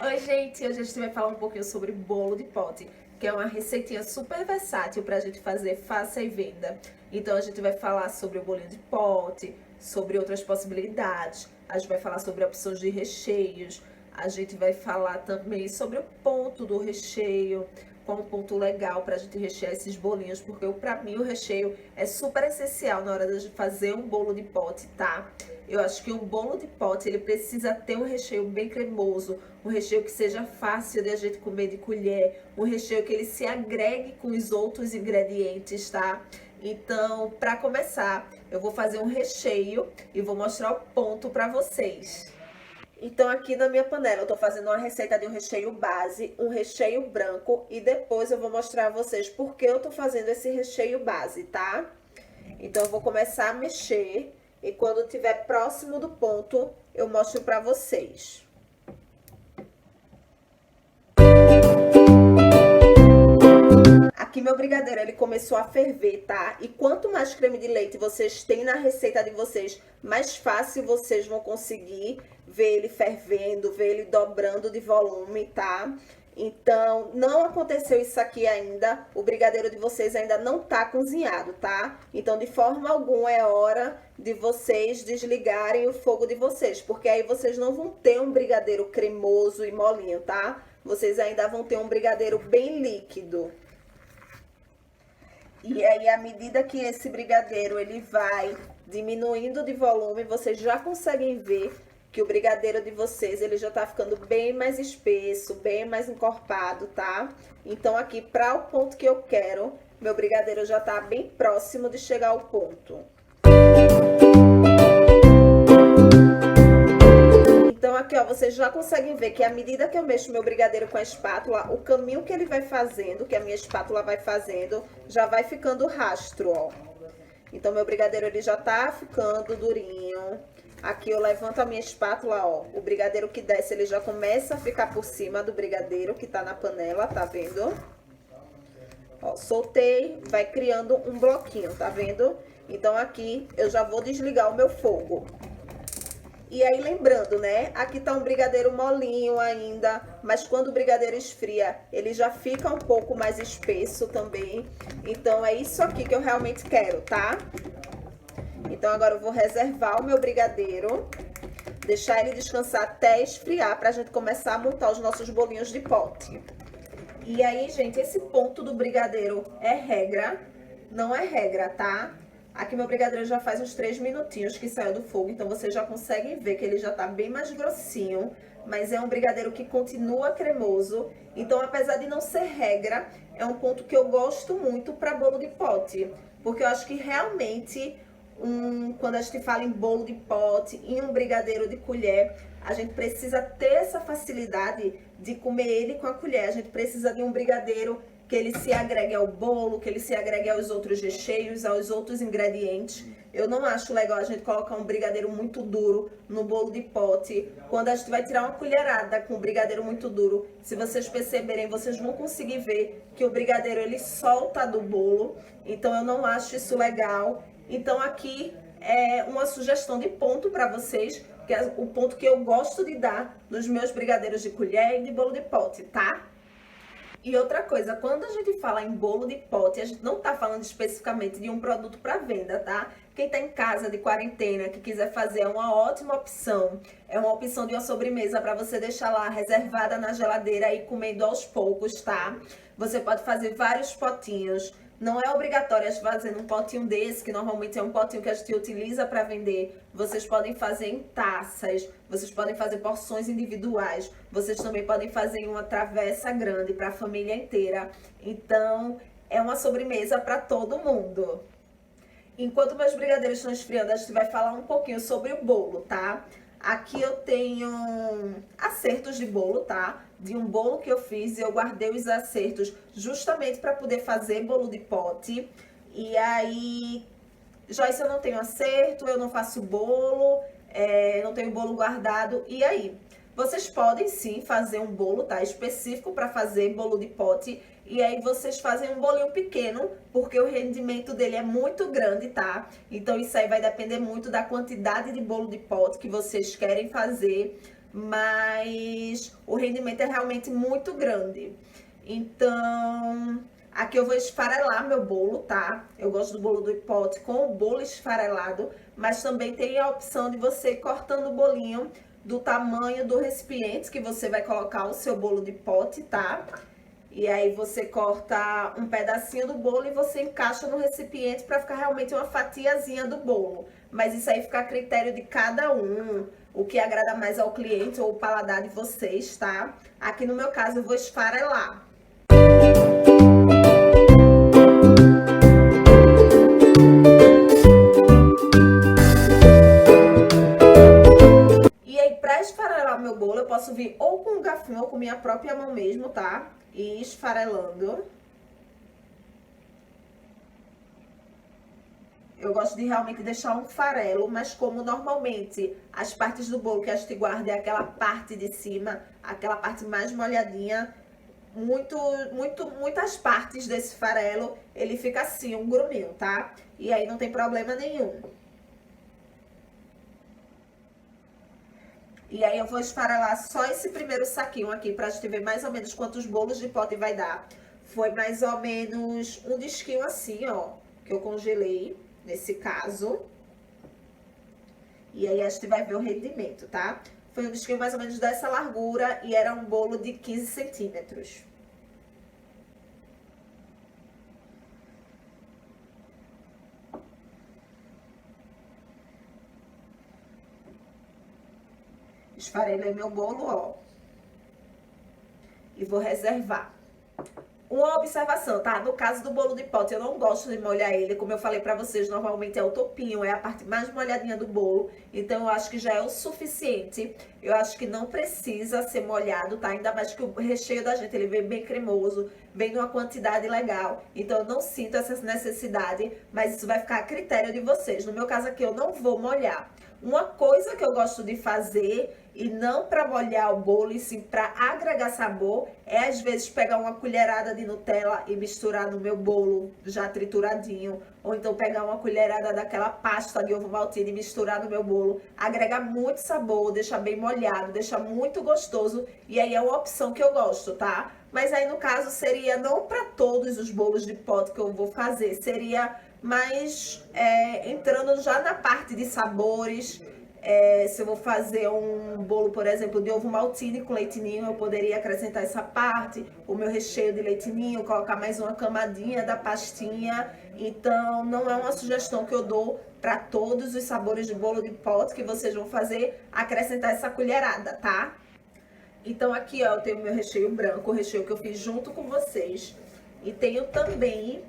Oi, gente! Hoje a gente vai falar um pouquinho sobre bolo de pote, que é uma receitinha super versátil pra gente fazer fácil e venda. Então a gente vai falar sobre o bolinho de pote, sobre outras possibilidades, a gente vai falar sobre opções de recheios, a gente vai falar também sobre o ponto do recheio, qual um ponto legal pra gente rechear esses bolinhos, porque pra mim o recheio é super essencial na hora de fazer um bolo de pote, tá? Eu acho que um bolo de pote, ele precisa ter um recheio bem cremoso, um recheio que seja fácil de a gente comer de colher, um recheio que ele se agregue com os outros ingredientes, tá? Então, para começar, eu vou fazer um recheio e vou mostrar o ponto para vocês. Então, aqui na minha panela, eu tô fazendo uma receita de um recheio base, um recheio branco, e depois eu vou mostrar a vocês por que eu tô fazendo esse recheio base, tá? Então, eu vou começar a mexer e quando estiver próximo do ponto, eu mostro pra vocês. Aqui meu brigadeiro, ele começou a ferver, tá? E quanto mais creme de leite vocês têm na receita de vocês, mais fácil vocês vão conseguir ver ele fervendo, ver ele dobrando de volume, tá? Então, não aconteceu isso aqui ainda, o brigadeiro de vocês ainda não tá cozinhado, tá? Então, de forma alguma é hora de vocês desligarem o fogo de vocês, porque aí vocês não vão ter um brigadeiro cremoso e molinho, tá? Vocês ainda vão ter um brigadeiro bem líquido. E aí, à medida que esse brigadeiro ele vai diminuindo de volume, vocês já conseguem ver que o brigadeiro de vocês ele já tá ficando bem mais espesso, bem mais encorpado, tá? Então, aqui, para o ponto que eu quero, meu brigadeiro já tá bem próximo de chegar ao ponto. Então, aqui, ó, vocês já conseguem ver que à medida que eu mexo meu brigadeiro com a espátula, o caminho que ele vai fazendo, que a minha espátula vai fazendo, já vai ficando rastro, ó. Então, meu brigadeiro, ele já tá ficando durinho. Aqui eu levanto a minha espátula, ó, o brigadeiro que desce, ele já começa a ficar por cima do brigadeiro que tá na panela, tá vendo? Ó, soltei, vai criando um bloquinho, tá vendo? Então, aqui eu já vou desligar o meu fogo. E aí, lembrando, né? Aqui tá um brigadeiro molinho ainda, mas quando o brigadeiro esfria, ele já fica um pouco mais espesso também. Então, é isso aqui que eu realmente quero, tá? Então, agora eu vou reservar o meu brigadeiro, deixar ele descansar até esfriar, pra gente começar a montar os nossos bolinhos de pote. E aí, gente, esse ponto do brigadeiro é regra, não é regra, tá? Aqui meu brigadeiro já faz uns 3 minutinhos que saiu do fogo, então vocês já conseguem ver que ele já tá bem mais grossinho, mas é um brigadeiro que continua cremoso. Então, apesar de não ser regra, é um ponto que eu gosto muito para bolo de pote, porque eu acho que realmente quando a gente fala em bolo de pote, em um brigadeiro de colher, a gente precisa ter essa facilidade de comer ele com a colher. A gente precisa de um brigadeiro que ele se agregue ao bolo, que ele se agregue aos outros recheios, aos outros ingredientes. Eu não acho legal a gente colocar um brigadeiro muito duro no bolo de pote. Quando a gente vai tirar uma colherada com um brigadeiro muito duro, se vocês perceberem, vocês vão conseguir ver que o brigadeiro ele solta do bolo. Então eu não acho isso legal. Então aqui é uma sugestão de ponto para vocês, que é o ponto que eu gosto de dar nos meus brigadeiros de colher e de bolo de pote, tá? E outra coisa, quando a gente fala em bolo de pote, a gente não tá falando especificamente de um produto para venda, tá? Quem tá em casa de quarentena, que quiser fazer, é uma ótima opção. É uma opção de uma sobremesa para você deixar lá reservada na geladeira e comendo aos poucos, tá? Você pode fazer vários potinhos. Não é obrigatório fazer um potinho desse, que normalmente é um potinho que a gente utiliza para vender. Vocês podem fazer em taças, vocês podem fazer porções individuais, vocês também podem fazer em uma travessa grande para a família inteira. Então, é uma sobremesa para todo mundo. Enquanto meus brigadeiros estão esfriando, a gente vai falar um pouquinho sobre o bolo, tá? Aqui eu tenho acertos de bolo, tá? De um bolo que eu fiz e eu guardei os acertos justamente para poder fazer bolo de pote. E aí, Joyce, eu não tenho acerto, eu não faço bolo, não tenho bolo guardado. E aí? Vocês podem sim fazer um bolo, tá? Específico para fazer bolo de pote. E aí vocês fazem um bolinho pequeno, porque o rendimento dele é muito grande, tá? Então isso aí vai depender muito da quantidade de bolo de pote que vocês querem fazer. mas o rendimento é realmente muito grande. Então, aqui eu vou esfarelar meu bolo, tá? Eu gosto do bolo do pote com o bolo esfarelado, mas também tem a opção de você ir cortando o bolinho do tamanho do recipiente que você vai colocar o seu bolo de pote, tá? E aí você corta um pedacinho do bolo e você encaixa no recipiente para ficar realmente uma fatiazinha do bolo. Mas isso aí fica a critério de cada um, o que agrada mais ao cliente ou o paladar de vocês, tá? Aqui no meu caso eu vou esfarelar. E aí, para esfarelar meu bolo, eu posso vir ou com um garfinho ou com minha própria mão mesmo, tá? E esfarelando. Eu gosto de realmente deixar um farelo, mas como normalmente as partes do bolo que a gente guarda é aquela parte de cima, aquela parte mais molhadinha, muitas partes desse farelo, ele fica assim, um gruminho, tá? E aí não tem problema nenhum. E aí eu vou esfarelar só esse primeiro saquinho aqui, pra gente ver mais ou menos quantos bolos de pote vai dar. Foi mais ou menos um disquinho assim, ó, que eu congelei, nesse caso. E aí a gente vai ver o rendimento, tá? Foi um disquinho mais ou menos dessa largura e era um bolo de 15 centímetros. Esfarelei meu bolo, ó. E vou reservar. Uma observação, tá? No caso do bolo de pote, eu não gosto de molhar ele. Como eu falei pra vocês, normalmente é o topinho, é a parte mais molhadinha do bolo. Então, eu acho que já é o suficiente. Eu acho que não precisa ser molhado, tá? Ainda mais que o recheio da gente, ele vem bem cremoso, vem numa quantidade legal. Então, eu não sinto essa necessidade, mas isso vai ficar a critério de vocês. No meu caso aqui, eu não vou molhar. Uma coisa que eu gosto de fazer, e não para molhar o bolo, e sim para agregar sabor, é às vezes pegar uma colherada de Nutella e misturar no meu bolo já trituradinho, ou então pegar uma colherada daquela pasta de ovo maltine e misturar no meu bolo, agrega muito sabor, deixa bem molhado, deixa muito gostoso, e aí é uma opção que eu gosto, tá? Mas aí no caso seria não para todos os bolos de pote que eu vou fazer, seria mais entrando já na parte de sabores. Se eu vou fazer um bolo, por exemplo, de ovo maltine com leite ninho, eu poderia acrescentar essa parte, o meu recheio de leite ninho, colocar mais uma camadinha da pastinha. Então, não é uma sugestão que eu dou para todos os sabores de bolo de pote que vocês vão fazer, acrescentar essa colherada, tá? Então, aqui, ó, eu tenho meu recheio branco, o recheio que eu fiz junto com vocês. E tenho também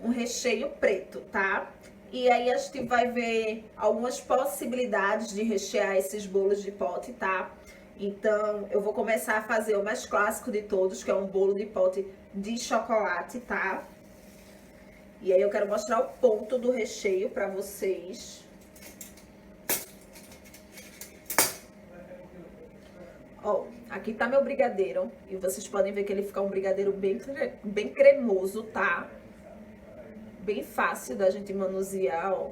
um recheio preto, tá? E aí a gente vai ver algumas possibilidades de rechear esses bolos de pote, tá? Então, eu vou começar a fazer o mais clássico de todos, que é um bolo de pote de chocolate, tá? E aí eu quero mostrar o ponto do recheio pra vocês. Ó, aqui tá meu brigadeiro. E vocês podem ver que ele fica um brigadeiro bem cremoso, tá? Bem fácil da gente manusear, ó.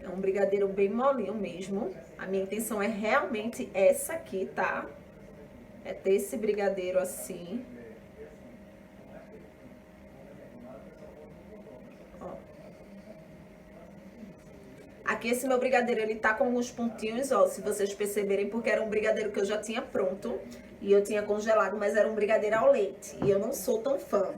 É um brigadeiro bem molinho mesmo. A minha intenção é realmente essa aqui, tá? É ter esse brigadeiro assim. Ó. Aqui esse meu brigadeiro, ele tá com alguns pontinhos, ó, se vocês perceberem, porque era um brigadeiro que eu já tinha pronto. E eu tinha congelado, mas era um brigadeiro ao leite. E eu não sou tão fã.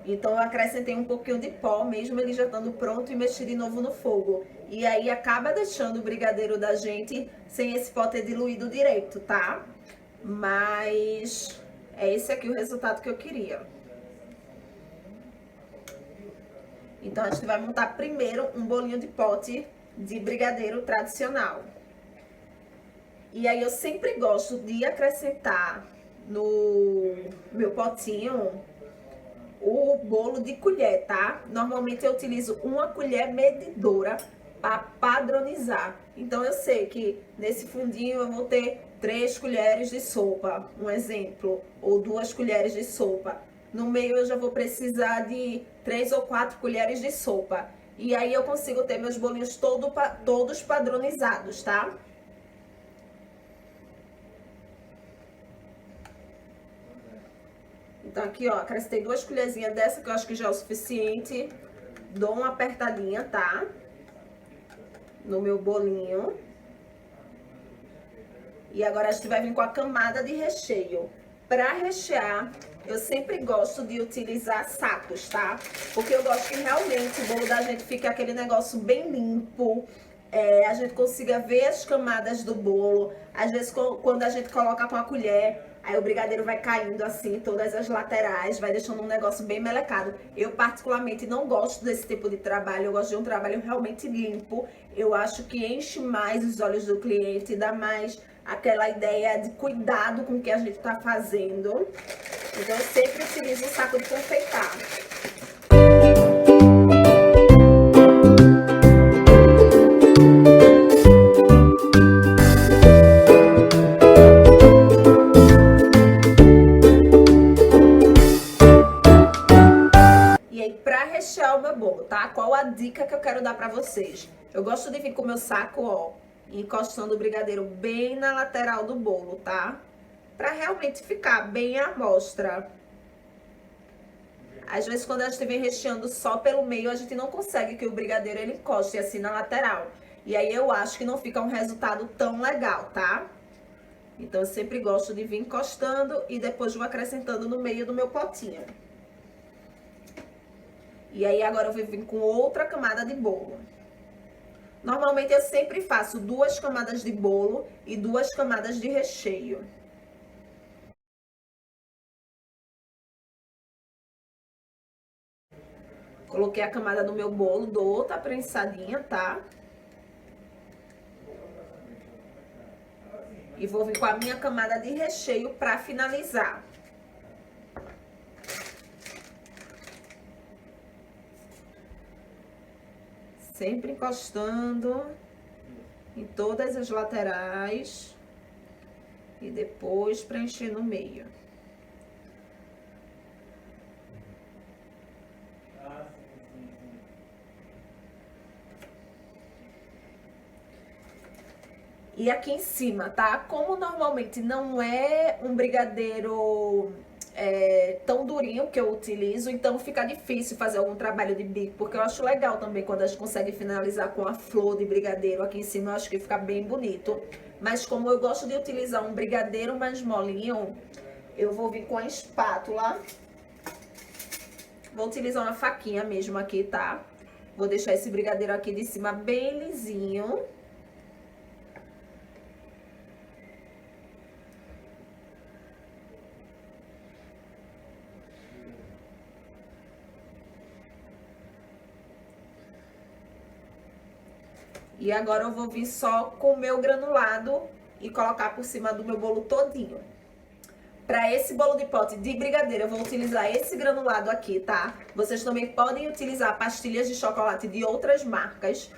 Então, eu acrescentei um pouquinho de pó, mesmo ele já estando pronto, e mexi de novo no fogo. E aí, acaba deixando o brigadeiro da gente sem esse pó ter diluído direito, tá? Mas é esse aqui o resultado que eu queria. Então, a gente vai montar primeiro um bolinho de pote de brigadeiro tradicional. E aí, eu sempre gosto de acrescentar no meu potinho o bolo de colher, tá? Normalmente eu utilizo uma colher medidora para padronizar. Então eu sei que nesse fundinho eu vou ter 3 colheres de sopa, um exemplo, ou 2 colheres de sopa. No meio eu já vou precisar de 3 ou 4 colheres de sopa. E aí eu consigo ter meus bolinhos todos padronizados, tá? Então aqui, ó, acrescentei 2 colherzinhas dessa, que eu acho que já é o suficiente. Dou uma apertadinha, tá? No meu bolinho. E agora a gente vai vir com a camada de recheio. Pra rechear, eu sempre gosto de utilizar sacos, tá? Porque eu gosto que realmente o bolo da gente fique aquele negócio bem limpo. A gente consiga ver as camadas do bolo. Às vezes, quando a gente coloca com a colher, aí o brigadeiro vai caindo assim, todas as laterais, vai deixando um negócio bem melecado. Eu particularmente não gosto desse tipo de trabalho, eu gosto de um trabalho realmente limpo. Eu acho que enche mais os olhos do cliente, dá mais aquela ideia de cuidado com o que a gente tá fazendo. Então eu sempre utilizo o saco de confeitar. E aí, pra rechear o meu bolo, tá? Qual a dica que eu quero dar pra vocês? Eu gosto de vir com o meu saco, ó, encostando o brigadeiro bem na lateral do bolo, tá? Pra realmente ficar bem à mostra. Às vezes, quando a gente vem recheando só pelo meio, a gente não consegue que o brigadeiro ele encoste assim na lateral. E aí eu acho que não fica um resultado tão legal, tá? Então eu sempre gosto de vir encostando e depois vou acrescentando no meio do meu potinho. E aí agora eu vou vir com outra camada de bolo. Normalmente eu sempre faço 2 camadas de bolo e 2 camadas de recheio. Coloquei a camada do meu bolo, dou outra prensadinha, tá? E vou vir com a minha camada de recheio pra finalizar. Sempre encostando em todas as laterais e depois preencher no meio. E aqui em cima, tá? Como normalmente não é um brigadeiro tão durinho que eu utilizo, então fica difícil fazer algum trabalho de bico, porque eu acho legal também quando a gente consegue finalizar com a flor de brigadeiro aqui em cima, eu acho que fica bem bonito. Mas como eu gosto de utilizar um brigadeiro mais molinho, eu vou vir com a espátula. Vou utilizar uma faquinha mesmo aqui, tá? Vou deixar esse brigadeiro aqui de cima bem lisinho. E agora eu vou vir só com o meu granulado e colocar por cima do meu bolo todinho. Para esse bolo de pote de brigadeiro, eu vou utilizar esse granulado aqui, tá? Vocês também podem utilizar pastilhas de chocolate de outras marcas.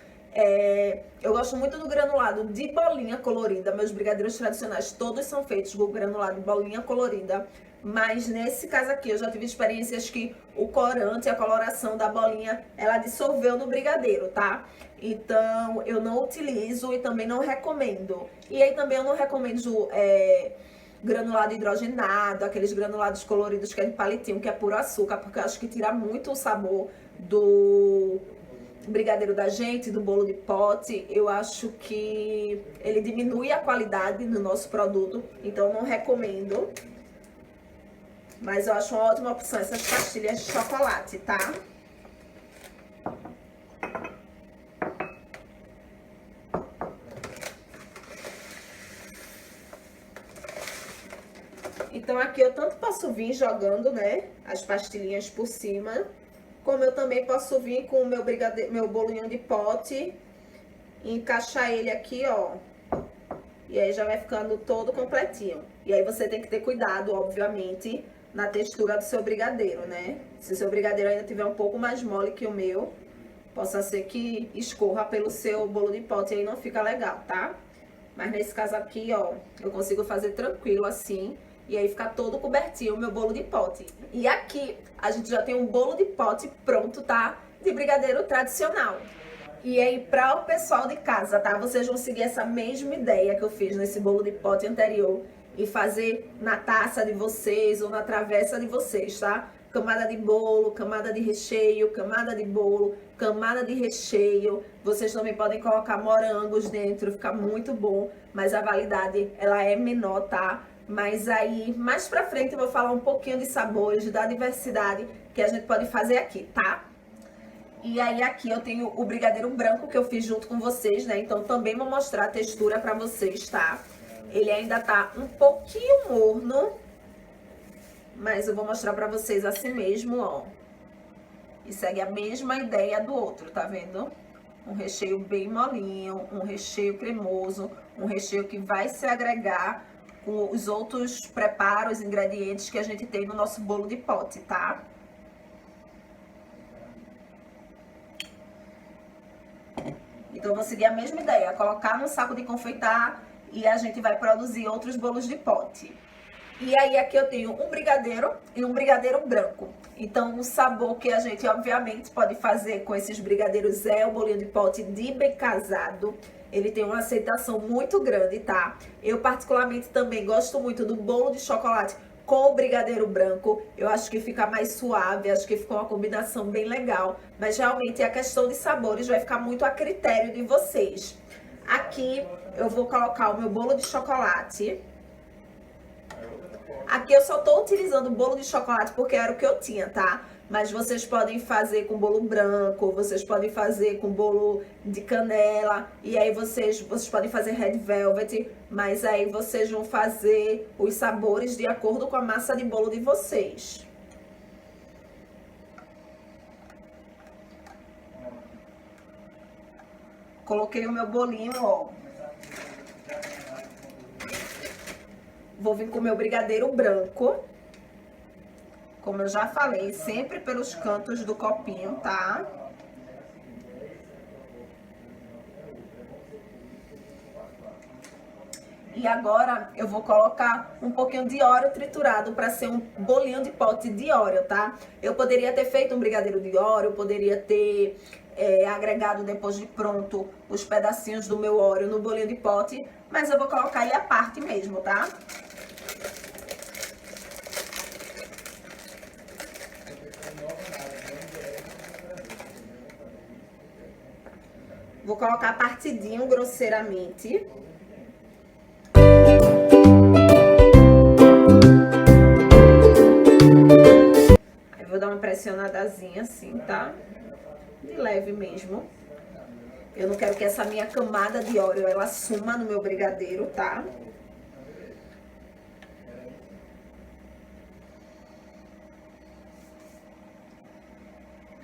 Eu gosto muito do granulado de bolinha colorida. Meus brigadeiros tradicionais todos são feitos com granulado de bolinha colorida. Mas nesse caso aqui, eu já tive experiências que o corante, a coloração da bolinha, ela dissolveu no brigadeiro, tá? Então, eu não utilizo e também não recomendo. E aí também eu não recomendo granulado hidrogenado, aqueles granulados coloridos que é de palitinho, que é puro açúcar, porque eu acho que tira muito o sabor do brigadeiro da gente, do bolo de pote. Eu acho que ele diminui a qualidade do nosso produto, então eu não recomendo. Mas eu acho uma ótima opção essas pastilhas de chocolate, tá? Então aqui eu tanto posso vir jogando, né, as pastilhinhas por cima, como eu também posso vir com o meu bolinho de pote e encaixar ele aqui, ó. E aí já vai ficando todo completinho. E aí você tem que ter cuidado, obviamente, na textura do seu brigadeiro, né? Se o seu brigadeiro ainda tiver um pouco mais mole que o meu, possa ser que escorra pelo seu bolo de pote e aí não fica legal, tá? Mas nesse caso aqui, ó, eu consigo fazer tranquilo assim. E aí fica todo cobertinho o meu bolo de pote. E aqui a gente já tem um bolo de pote pronto, tá? De brigadeiro tradicional. E aí para o pessoal de casa, tá? Vocês vão seguir essa mesma ideia que eu fiz nesse bolo de pote anterior. e fazer na taça de vocês ou na travessa de vocês, tá? Camada de bolo, camada de recheio, camada de bolo, camada de recheio. Vocês também podem colocar morangos dentro, fica muito bom, mas a validade ela é menor, tá? Mas aí, mais pra frente eu vou falar um pouquinho de sabores, da diversidade que a gente pode fazer aqui, tá? E aí aqui eu tenho o brigadeiro branco que eu fiz junto com vocês, né? Então também vou mostrar a textura pra vocês, tá? Ele ainda tá um pouquinho morno, mas eu vou mostrar pra vocês assim mesmo, ó. E segue a mesma ideia do outro, tá vendo? Um recheio bem molinho, um recheio cremoso, um recheio que vai se agregar com os outros preparos, ingredientes que a gente tem no nosso bolo de pote, tá? Então, eu vou seguir a mesma ideia, colocar no saco de confeitar e a gente vai produzir outros bolos de pote. E aí, aqui eu tenho um brigadeiro e um brigadeiro branco. Então, o sabor que a gente, obviamente, pode fazer com esses brigadeiros é o bolinho de pote de bem casado. Ele tem uma aceitação muito grande, tá? Eu, particularmente, também gosto muito do bolo de chocolate com o brigadeiro branco. Eu acho que fica mais suave, acho que fica uma combinação bem legal. Mas, realmente, a questão de sabores vai ficar muito a critério de vocês. Aqui, eu vou colocar o meu bolo de chocolate. Aqui eu só tô utilizando o bolo de chocolate porque era o que eu tinha, tá? Mas vocês podem fazer com bolo branco, vocês podem fazer com bolo de canela, e aí vocês podem fazer red velvet, mas aí vocês vão fazer os sabores de acordo com a massa de bolo de vocês. Coloquei o meu bolinho, ó. Vou vir com o meu brigadeiro branco. Como eu já falei, sempre pelos cantos do copinho, tá? E agora eu vou colocar um pouquinho de Oreo triturado para ser um bolinho de pote de Oreo, tá? Eu poderia ter feito um brigadeiro de Oreo, poderia ter agregado depois de pronto os pedacinhos do meu Oreo no bolinho de pote, mas eu vou colocar aí a parte mesmo, tá? Vou colocar partidinho grosseiramente. Aí vou dar uma pressionadazinha assim, tá? De leve mesmo. Eu não quero que essa minha camada de Oreo, ela suma no meu brigadeiro, tá?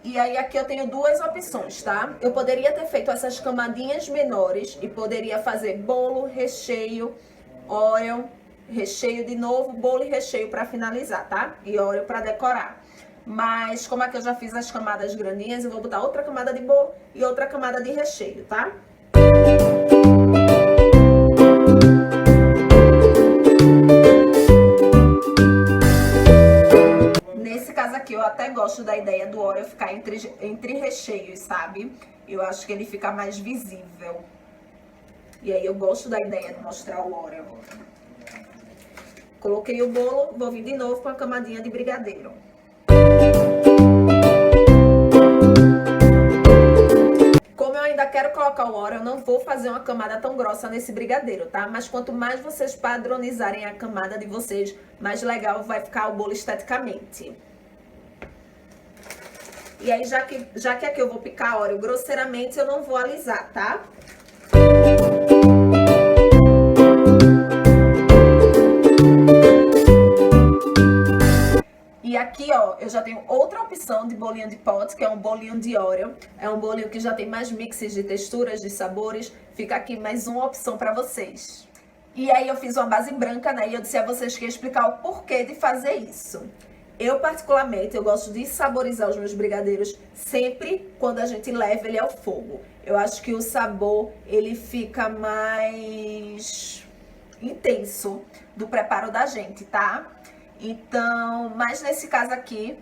E aí aqui eu tenho duas opções, tá? Eu poderia ter feito essas camadinhas menores e poderia fazer bolo, recheio, Oreo, recheio de novo, bolo e recheio pra finalizar, tá? E Oreo pra decorar. Mas como aqui eu já fiz as camadas grandinhas, eu vou botar outra camada de bolo e outra camada de recheio, tá? Nesse caso aqui, eu até gosto da ideia do Oreo ficar entre recheios, sabe? Eu acho que ele fica mais visível. E aí eu gosto da ideia de mostrar o Oreo. Coloquei o bolo, vou vir de novo com a camadinha de brigadeiro. Como eu ainda quero colocar o Oreo, eu não vou fazer uma camada tão grossa nesse brigadeiro, tá? Mas quanto mais vocês padronizarem a camada de vocês, mais legal vai ficar o bolo esteticamente. E aí, já que aqui eu vou picar Oreo grosseiramente, eu não vou alisar, tá? E aqui, ó, eu já tenho outra opção de bolinho de pote, que é um bolinho de Oreo. É um bolinho que já tem mais mixes de texturas, de sabores. Fica aqui mais uma opção pra vocês. E aí eu fiz uma base branca, né? E eu disse a vocês que ia explicar o porquê de fazer isso. Eu, particularmente, eu gosto de saborizar os meus brigadeiros sempre quando a gente leva ele ao fogo. Eu acho que o sabor, ele fica mais intenso do preparo da gente, tá? Então, mas nesse caso aqui,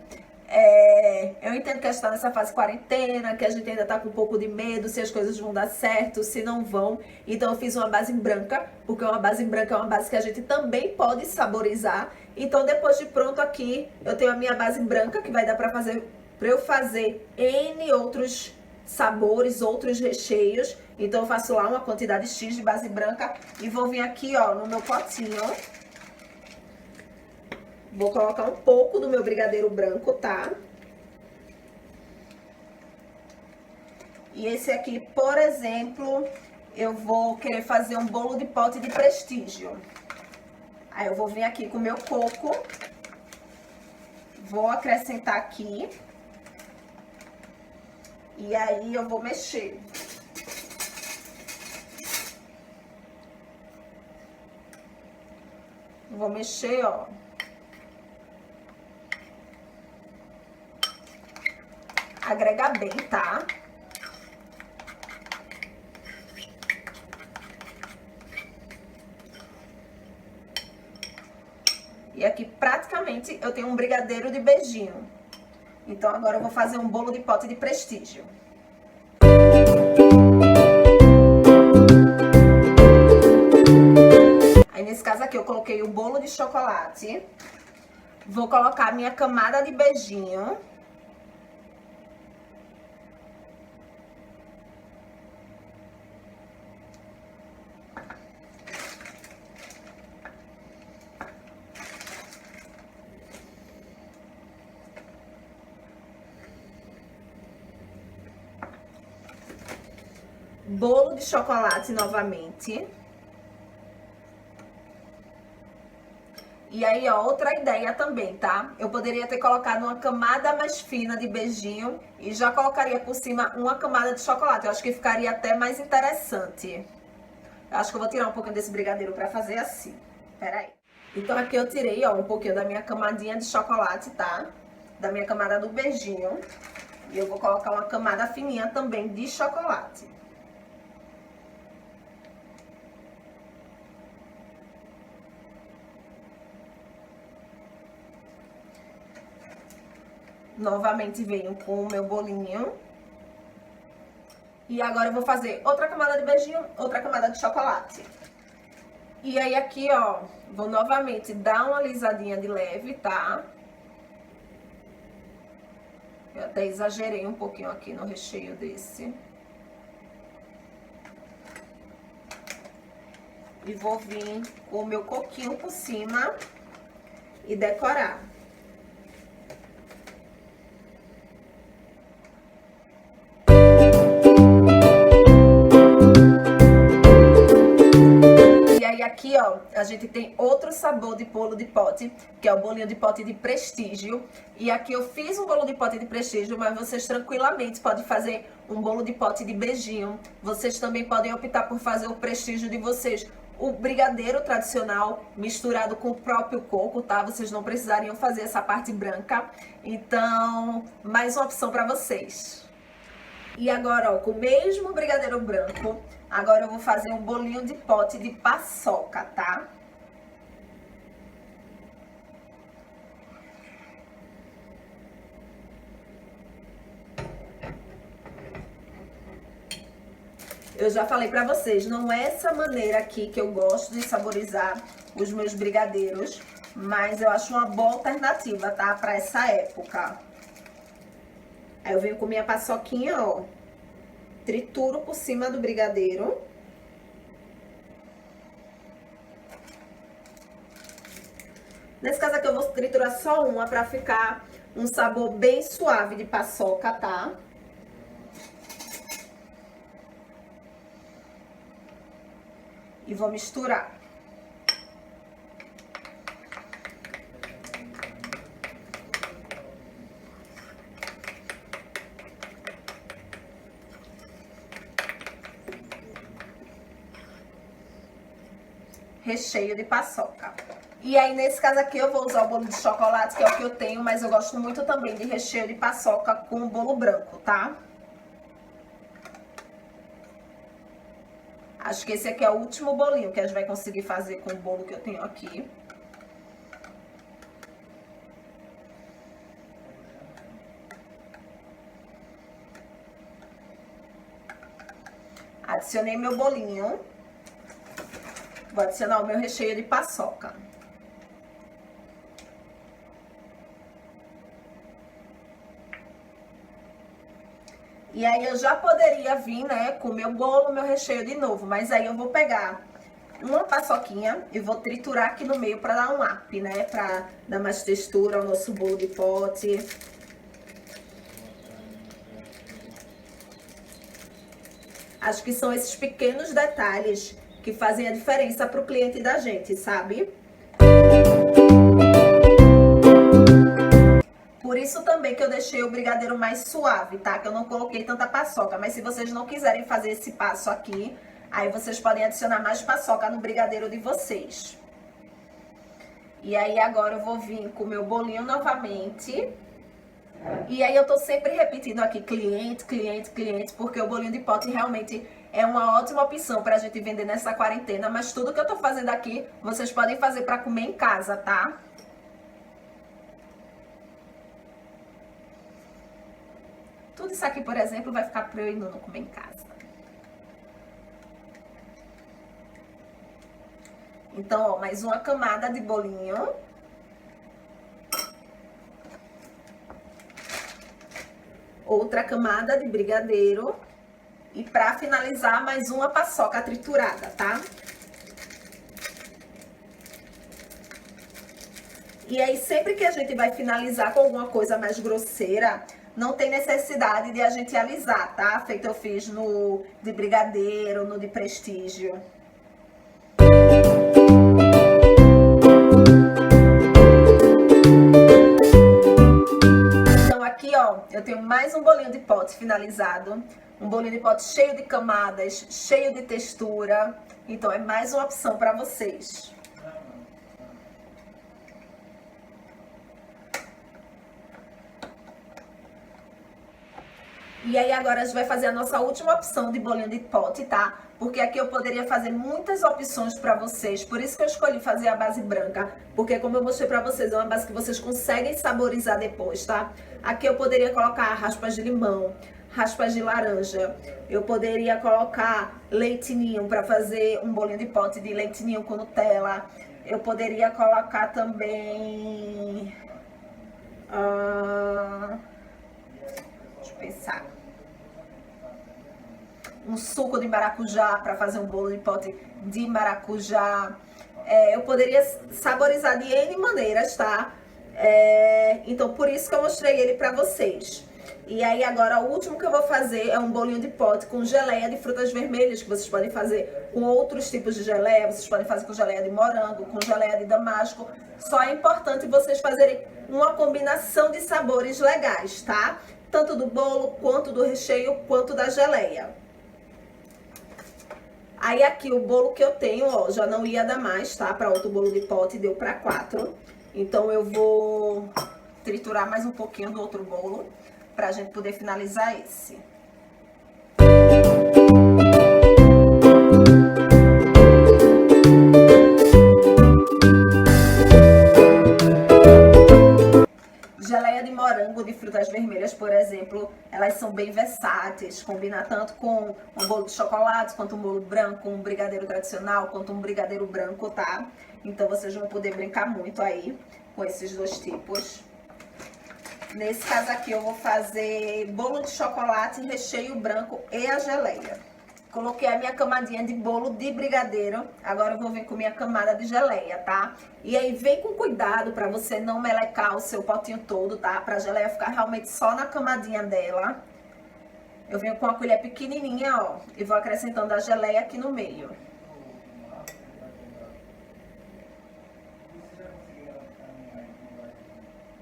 Eu entendo que a gente tá nessa fase quarentena, que a gente ainda tá com um pouco de medo se as coisas vão dar certo, se não vão. Então eu fiz uma base branca, porque uma base branca é uma base que a gente também pode saborizar. Então depois de pronto aqui, eu tenho a minha base branca, que vai dar pra eu fazer N outros sabores, outros recheios. Então eu faço lá uma quantidade X de base branca e vou vir aqui, ó, no meu potinho. Vou colocar um pouco do meu brigadeiro branco, tá? E esse aqui, por exemplo, eu vou querer fazer um bolo de pote de prestígio. Aí eu vou vir aqui com o meu coco. Vou acrescentar aqui. E aí eu vou mexer. Vou mexer, ó. Agrega bem, tá? E aqui praticamente eu tenho um brigadeiro de beijinho. Então agora eu vou fazer um bolo de pote de prestígio. Aí nesse caso aqui eu coloquei o bolo de chocolate. Vou colocar a minha camada de beijinho. Bolo de chocolate novamente. E aí, ó, outra ideia também, tá? Eu poderia ter colocado uma camada mais fina de beijinho e já colocaria por cima uma camada de chocolate. Eu acho que ficaria até mais interessante. Eu acho que eu vou tirar um pouquinho desse brigadeiro pra fazer assim. Pera aí. Então aqui eu tirei, ó, um pouquinho da minha camadinha de chocolate, tá? Da minha camada do beijinho. E eu vou colocar uma camada fininha também de chocolate. Novamente venho com o meu bolinho. E agora eu vou fazer outra camada de beijinho, outra camada de chocolate. E aí aqui, ó, vou novamente dar uma alisadinha de leve, tá? Eu até exagerei um pouquinho aqui no recheio desse. E vou vir com o meu coquinho por cima e decorar. E aqui, ó, a gente tem outro sabor de bolo de pote, que é o bolinho de pote de prestígio. E aqui eu fiz um bolo de pote de prestígio, mas vocês tranquilamente podem fazer um bolo de pote de beijinho. Vocês também podem optar por fazer o prestígio de vocês. O brigadeiro tradicional misturado com o próprio coco, tá? Vocês não precisariam fazer essa parte branca. Então, mais uma opção para vocês. E agora, ó, com o mesmo brigadeiro branco, agora eu vou fazer um bolinho de pote de paçoca, tá? Eu já falei pra vocês, não é essa maneira aqui que eu gosto de saborizar os meus brigadeiros, mas eu acho uma boa alternativa, tá? Pra essa época. Aí eu venho com minha paçoquinha, ó, trituro por cima do brigadeiro. Nesse caso aqui eu vou triturar só uma pra ficar um sabor bem suave de paçoca, tá? E vou misturar. Recheio de paçoca. E aí, nesse caso aqui, eu vou usar o bolo de chocolate, que é o que eu tenho, mas eu gosto muito também de recheio de paçoca com bolo branco, tá? Acho que esse aqui é o último bolinho que a gente vai conseguir fazer com o bolo que eu tenho aqui. Adicionei meu bolinho. Vou adicionar o meu recheio de paçoca. E aí eu já poderia vir, né, com o meu bolo, meu recheio de novo. Mas aí eu vou pegar uma paçoquinha e vou triturar aqui no meio pra dar um up, né? Pra dar mais textura ao nosso bolo de pote. Acho que são esses pequenos detalhes que fazem a diferença pro cliente da gente, sabe? Por isso também que eu deixei o brigadeiro mais suave, tá? Que eu não coloquei tanta paçoca. Mas se vocês não quiserem fazer esse passo aqui, aí vocês podem adicionar mais paçoca no brigadeiro de vocês. E aí agora eu vou vir com o meu bolinho novamente. E aí eu tô sempre repetindo aqui, cliente, cliente, cliente, porque o bolinho de pote realmente é uma ótima opção pra gente vender nessa quarentena. Mas tudo que eu tô fazendo aqui, vocês podem fazer pra comer em casa, tá? Tudo isso aqui, por exemplo, vai ficar pra eu e Nuno comer em casa. Então, ó, mais uma camada de bolinho. Outra camada de brigadeiro. E pra finalizar, mais uma paçoca triturada, tá? E aí, sempre que a gente vai finalizar com alguma coisa mais grosseira, não tem necessidade de a gente alisar, tá? Feito eu fiz no de brigadeiro, no de prestígio. Então aqui, ó, eu tenho mais um bolinho de pote finalizado. Um bolinho de pote cheio de camadas, cheio de textura. Então é mais uma opção para vocês. E aí agora a gente vai fazer a nossa última opção de bolinho de pote, tá? Porque aqui eu poderia fazer muitas opções pra vocês, por isso que eu escolhi fazer a base branca. Porque como eu mostrei pra vocês, é uma base que vocês conseguem saborizar depois, tá? Aqui eu poderia colocar raspas de limão, raspas de laranja. Eu poderia colocar leite ninho pra fazer um bolinho de pote de leite ninho com Nutella. Eu poderia colocar também... deixa eu pensar. Um suco de maracujá para fazer um bolo de pote de maracujá. Eu poderia saborizar de N maneiras, tá? Então, por isso que eu mostrei ele para vocês. E aí, agora, o último que eu vou fazer é um bolinho de pote com geleia de frutas vermelhas, que vocês podem fazer com outros tipos de geleia. Vocês podem fazer com geleia de morango, com geleia de damasco. Só é importante vocês fazerem uma combinação de sabores legais, tá? Tanto do bolo, quanto do recheio, quanto da geleia. Aí aqui o bolo que eu tenho, ó, já não ia dar mais, tá? Para outro bolo de pote, deu para 4. Então eu vou triturar mais um pouquinho do outro bolo, pra gente poder finalizar esse. Geleia de morango de frutas vermelhas, por exemplo, elas são bem versáteis. Combina tanto com um bolo de chocolate, quanto um bolo branco, um brigadeiro tradicional, quanto um brigadeiro branco, tá? Então vocês vão poder brincar muito aí com esses dois tipos. Nesse caso aqui eu vou fazer bolo de chocolate, recheio branco e a geleia. Coloquei a minha camadinha de bolo de brigadeiro. Agora eu vou vir com minha camada de geleia, tá? E aí vem com cuidado pra você não melecar o seu potinho todo, tá? Pra geleia ficar realmente só na camadinha dela. Eu venho com uma colher pequenininha, ó. E vou acrescentando a geleia aqui no meio.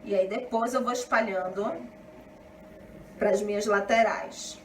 E aí depois eu vou espalhando para as minhas laterais.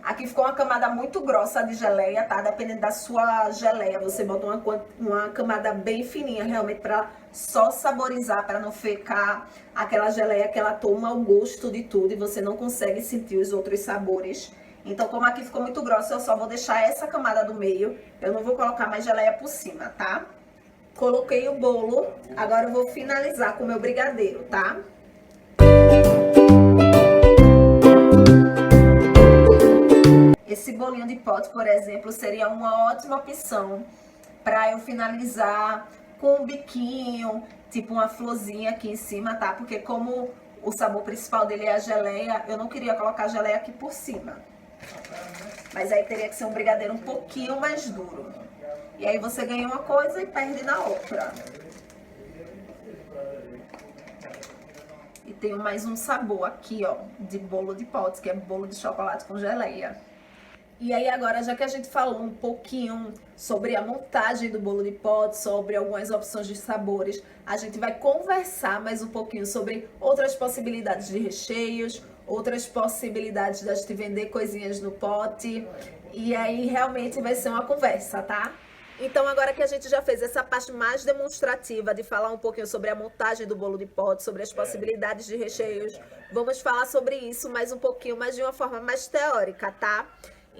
Aqui ficou uma camada muito grossa de geleia, tá? Dependendo da sua geleia, você bota uma camada bem fininha, realmente, para só saborizar, para não ficar aquela geleia que ela toma o gosto de tudo e você não consegue sentir os outros sabores. Então, como aqui ficou muito grossa, eu só vou deixar essa camada do meio. Eu não vou colocar mais geleia por cima, tá? Coloquei o bolo, agora eu vou finalizar com o meu brigadeiro, tá? Esse bolinho de pote, por exemplo, seria uma ótima opção para eu finalizar com um biquinho, tipo uma florzinha aqui em cima, tá? Porque como o sabor principal dele é a geleia, eu não queria colocar a geleia aqui por cima. Mas aí teria que ser um brigadeiro um pouquinho mais duro. E aí você ganha uma coisa e perde na outra. E tenho mais um sabor aqui, ó, de bolo de pote, que é bolo de chocolate com geleia. E aí agora, já que a gente falou um pouquinho sobre a montagem do bolo de pote, sobre algumas opções de sabores, a gente vai conversar mais um pouquinho sobre outras possibilidades de recheios, outras possibilidades da gente vender coisinhas no pote. E aí realmente vai ser uma conversa, tá? Então agora que a gente já fez essa parte mais demonstrativa de falar um pouquinho sobre a montagem do bolo de pote, sobre as possibilidades de recheios, vamos falar sobre isso mais um pouquinho, mas de uma forma mais teórica, tá?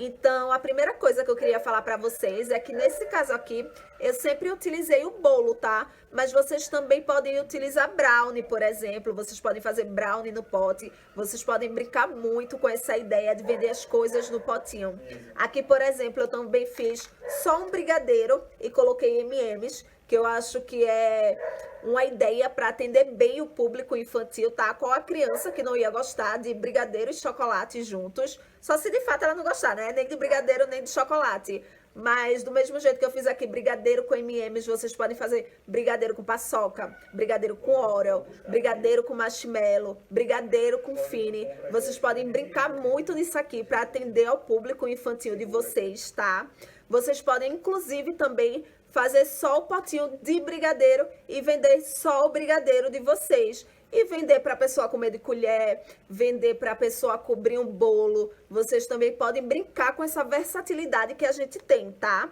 Então, a primeira coisa que eu queria falar pra vocês é que nesse caso aqui, eu sempre utilizei o bolo, tá? Mas vocês também podem utilizar brownie, por exemplo. Vocês podem fazer brownie no pote. Vocês podem brincar muito com essa ideia de vender as coisas no potinho. Aqui, por exemplo, eu também fiz só um brigadeiro e coloquei M&M's, que eu acho que é uma ideia para atender bem o público infantil, tá? Qual a criança que não ia gostar de brigadeiro e chocolate juntos? Só se de fato ela não gostar, né? Nem de brigadeiro, nem de chocolate. Mas do mesmo jeito que eu fiz aqui brigadeiro com M&M's, vocês podem fazer brigadeiro com paçoca, brigadeiro com Oreo, brigadeiro com marshmallow, brigadeiro com fine. Vocês podem brincar muito nisso aqui para atender ao público infantil de vocês, tá? Vocês podem, inclusive, também fazer só o potinho de brigadeiro e vender só o brigadeiro de vocês. E vender para a pessoa comer de colher, vender para a pessoa cobrir um bolo. Vocês também podem brincar com essa versatilidade que a gente tem, tá?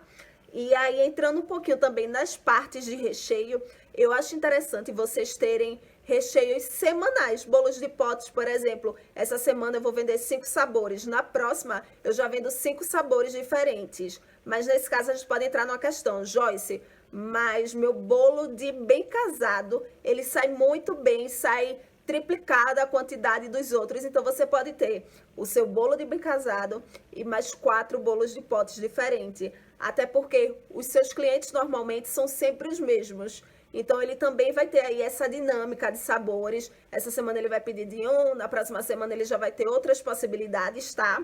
E aí, entrando um pouquinho também nas partes de recheio, eu acho interessante vocês terem recheios semanais. Bolos de potes, por exemplo, essa semana eu vou vender 5 sabores. Na próxima, eu já vendo 5 sabores diferentes. Mas nesse caso, a gente pode entrar numa questão. Joyce, mas meu bolo de bem casado, ele sai muito bem, sai triplicada a quantidade dos outros. Então, você pode ter o seu bolo de bem casado e mais 4 bolos de potes diferentes. Até porque os seus clientes normalmente são sempre os mesmos. Então, ele também vai ter aí essa dinâmica de sabores. Essa semana ele vai pedir de um, na próxima semana ele já vai ter outras possibilidades, tá?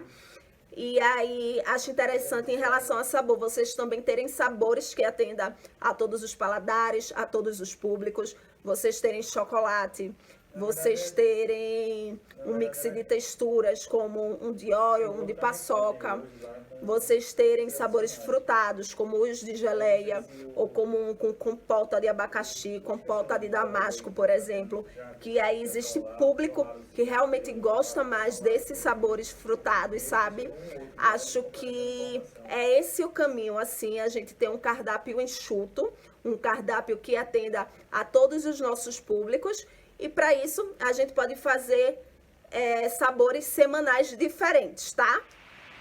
E aí, acho interessante em relação a sabor, vocês também terem sabores que atendam a todos os paladares, a todos os públicos. Vocês terem chocolate, vocês terem um mix de texturas, como um de Oreo, um de paçoca. Vocês terem sabores frutados, como os de geleia, ou como um com compota de abacaxi, compota de damasco, por exemplo. Que aí existe público que realmente gosta mais desses sabores frutados, sabe? Acho que é esse o caminho, assim, a gente tem um cardápio enxuto, um cardápio que atenda a todos os nossos públicos. E para isso, a gente pode fazer sabores semanais diferentes, tá?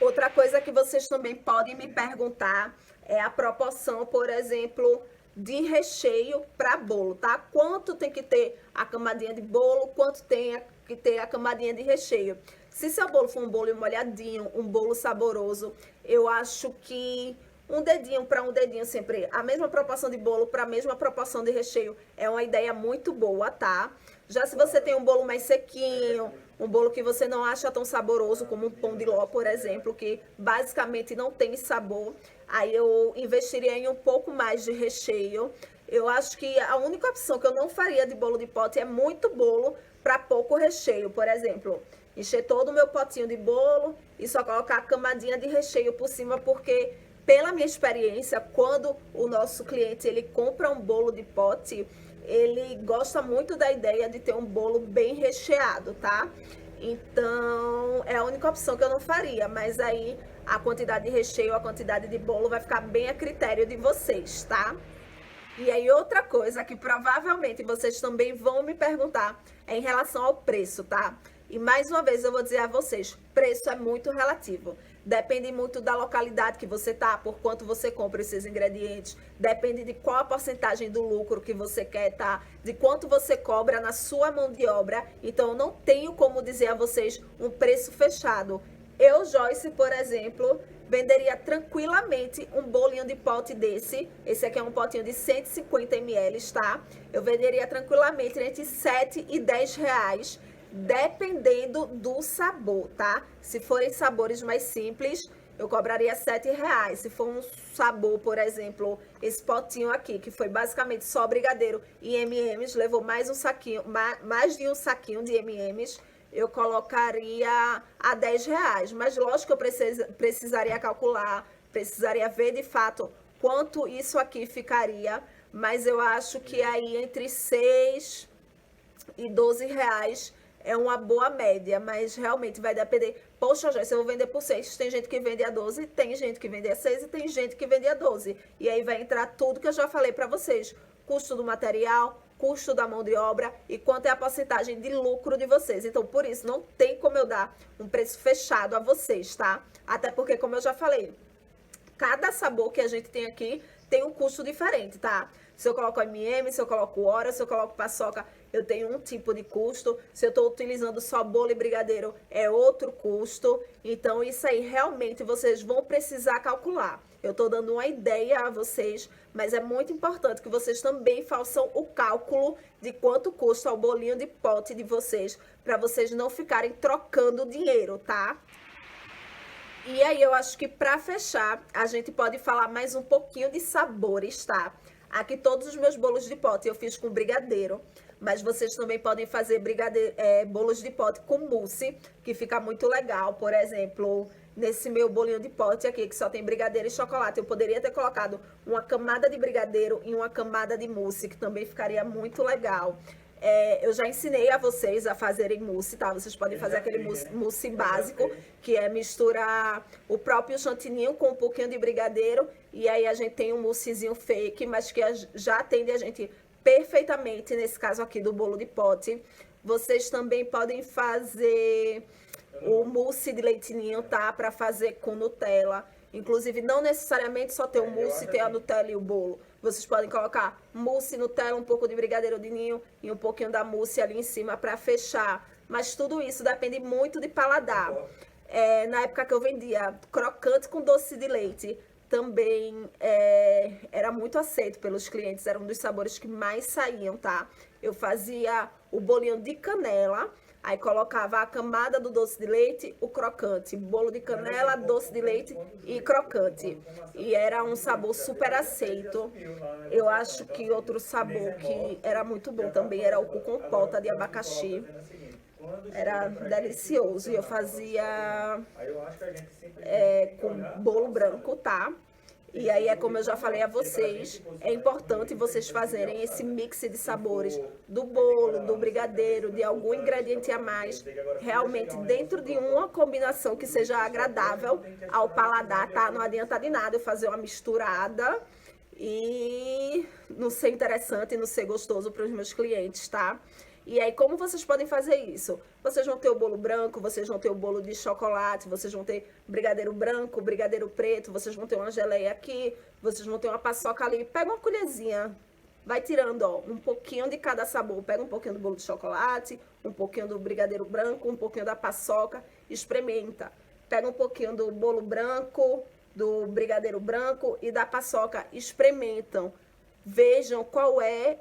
Outra coisa que vocês também podem me perguntar é a proporção, por exemplo, de recheio para bolo, tá? Quanto tem que ter a camadinha de bolo, quanto tem que ter a camadinha de recheio. Se seu bolo for um bolo molhadinho, um bolo saboroso, eu acho que um dedinho para um dedinho sempre, a mesma proporção de bolo para a mesma proporção de recheio é uma ideia muito boa, tá? Já se você tem um bolo mais sequinho, um bolo que você não acha tão saboroso, como um pão de ló, por exemplo, que basicamente não tem sabor, aí eu investiria em um pouco mais de recheio. Eu acho que a única opção que eu não faria de bolo de pote é muito bolo para pouco recheio. Por exemplo, encher todo o meu potinho de bolo e só colocar a camadinha de recheio por cima, porque pela minha experiência, quando o nosso cliente ele compra um bolo de pote, ele gosta muito da ideia de ter um bolo bem recheado, tá? Então, é a única opção que eu não faria, mas aí a quantidade de recheio, a quantidade de bolo vai ficar bem a critério de vocês, tá? E aí, outra coisa que provavelmente vocês também vão me perguntar é em relação ao preço, tá? E mais uma vez eu vou dizer a vocês, preço é muito relativo. Depende muito da localidade que você tá, por quanto você compra esses ingredientes. Depende de qual a porcentagem do lucro que você quer, tá? De quanto você cobra na sua mão de obra. Então, eu não tenho como dizer a vocês um preço fechado. Eu, Joyce, por exemplo, venderia tranquilamente um bolinho de pote desse. Esse aqui é um potinho de 150 ml, tá? Eu venderia tranquilamente entre 7 e 10 reais. Dependendo do sabor, tá? Se forem sabores mais simples, eu cobraria 7 reais. Se for um sabor, por exemplo, esse potinho aqui, que foi basicamente só brigadeiro e M&M's, levou mais um saquinho, mais de um saquinho de M&M's, eu colocaria a 10 reais. Mas lógico que eu precisaria calcular, precisaria ver de fato quanto isso aqui ficaria. Mas eu acho que aí entre 6 e 12 reais é uma boa média, mas realmente vai depender. Poxa, Joyce, eu vou vender por 6. Tem gente que vende a 12, tem gente que vende a 6 e tem gente que vende a 12. E aí vai entrar tudo que eu já falei para vocês. Custo do material, custo da mão de obra e quanto é a porcentagem de lucro de vocês. Então, por isso, não tem como eu dar um preço fechado a vocês, tá? Até porque, como eu já falei, cada sabor que a gente tem aqui tem um custo diferente, tá? Se eu coloco M&M, se eu coloco Ora, se eu coloco paçoca, eu tenho um tipo de custo. Se eu estou utilizando só bolo e brigadeiro, é outro custo. Então, isso aí realmente vocês vão precisar calcular. Eu estou dando uma ideia a vocês, mas é muito importante que vocês também façam o cálculo de quanto custa o bolinho de pote de vocês, para vocês não ficarem trocando dinheiro, tá? E aí, eu acho que para fechar, a gente pode falar mais um pouquinho de sabores, tá? Aqui todos os meus bolos de pote eu fiz com brigadeiro, mas vocês também podem fazer bolos de pote com mousse, que fica muito legal. Por exemplo, nesse meu bolinho de pote aqui, que só tem brigadeiro e chocolate, eu poderia ter colocado uma camada de brigadeiro e uma camada de mousse, que também ficaria muito legal. Eu já ensinei a vocês a fazerem mousse, tá? Vocês podem fazer aquele mousse básico, que é misturar o próprio chantininho com um pouquinho de brigadeiro. E aí a gente tem um moussezinho fake, mas que já atende a gente perfeitamente, nesse caso aqui do bolo de pote. Vocês também podem fazer o mousse de leite ninho, tá? Para fazer com Nutella. Inclusive, não necessariamente só ter o mousse, ter a Nutella e o bolo. Vocês podem colocar mousse, Nutella, um pouco de brigadeiro de ninho e um pouquinho da mousse ali em cima para fechar. Mas tudo isso depende muito de paladar. Na época que eu vendia crocante com doce de leite, também era muito aceito pelos clientes. Era um dos sabores que mais saíam, tá? Eu fazia o bolinho de canela. Aí colocava a camada do doce de leite, o crocante, bolo de canela, doce de leite e crocante. E era um sabor super aceito. Eu acho que outro sabor que era muito bom também era o com compota de abacaxi. Era delicioso. E eu fazia com bolo branco, tá? E aí é como eu já falei a vocês, é importante vocês fazerem esse mix de sabores do bolo, do brigadeiro, de algum ingrediente a mais, realmente dentro de uma combinação que seja agradável ao paladar, tá? Não adianta de nada eu fazer uma misturada e não ser interessante, não ser gostoso para os meus clientes, tá? E aí, como vocês podem fazer isso? Vocês vão ter o bolo branco, vocês vão ter o bolo de chocolate, vocês vão ter brigadeiro branco, brigadeiro preto, vocês vão ter uma geleia aqui, vocês vão ter uma paçoca ali. Pega uma colherzinha, vai tirando, ó, um pouquinho de cada sabor. Pega um pouquinho do bolo de chocolate, um pouquinho do brigadeiro branco, um pouquinho da paçoca, experimenta. Pega um pouquinho do bolo branco, do brigadeiro branco e da paçoca, experimentam. Vejam qual é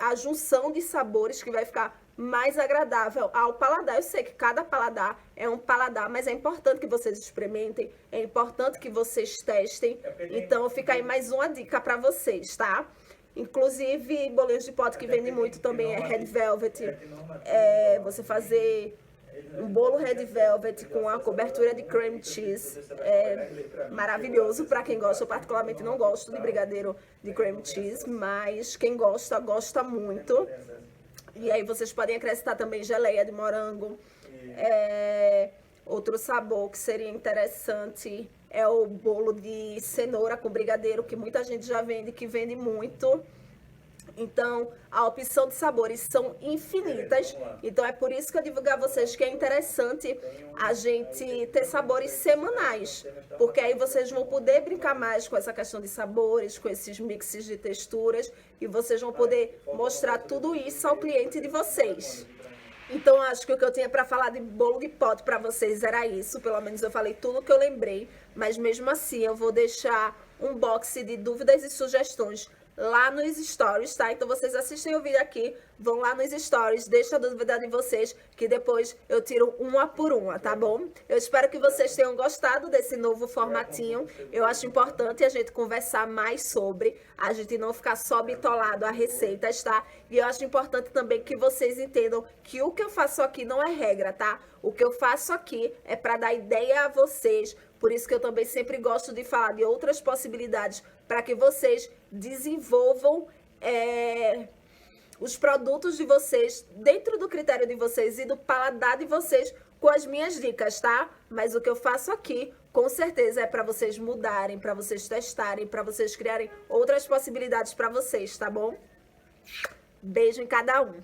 a junção de sabores que vai ficar mais agradável ao paladar. Eu sei que cada paladar é um paladar, mas é importante que vocês experimentem, é importante que vocês testem. Então fica aí mais uma dica para vocês, tá? Inclusive, bolinhos de pote que vendem muito também é Red Velvet. Você fazer um bolo Red Velvet com a cobertura de cream cheese é maravilhoso para quem gosta. Eu particularmente não gosto de brigadeiro de cream cheese, mas quem gosta, gosta muito. E aí vocês podem acrescentar também geleia de morango. Outro sabor que seria interessante é o bolo de cenoura com brigadeiro, que muita gente já vende, que vende muito. Então, a opção de sabores são infinitas. Então, é por isso que eu digo a vocês que é interessante a gente ter sabores semanais. Porque aí vocês vão poder brincar mais com essa questão de sabores, com esses mixes de texturas. E vocês vão poder mostrar tudo isso ao cliente de vocês. Então, acho que o que eu tinha para falar de bolo de pote para vocês era isso. Pelo menos eu falei tudo que eu lembrei. Mas mesmo assim, eu vou deixar um box de dúvidas e sugestões lá nos stories, tá? Então vocês assistem o vídeo aqui, vão lá nos stories, deixa a dúvida de vocês, que depois eu tiro uma por uma, tá bom? Eu espero que vocês tenham gostado desse novo formatinho. Eu acho importante a gente conversar mais sobre, a gente não ficar só bitolado a receitas, tá? E eu acho importante também que vocês entendam que o que eu faço aqui não é regra, tá? O que eu faço aqui é para dar ideia a vocês. Por isso que eu também sempre gosto de falar de outras possibilidades para que vocês desenvolvam os produtos de vocês dentro do critério de vocês e do paladar de vocês com as minhas dicas, tá? Mas o que eu faço aqui, com certeza, é para vocês mudarem, para vocês testarem, para vocês criarem outras possibilidades para vocês, tá bom? Beijo em cada um.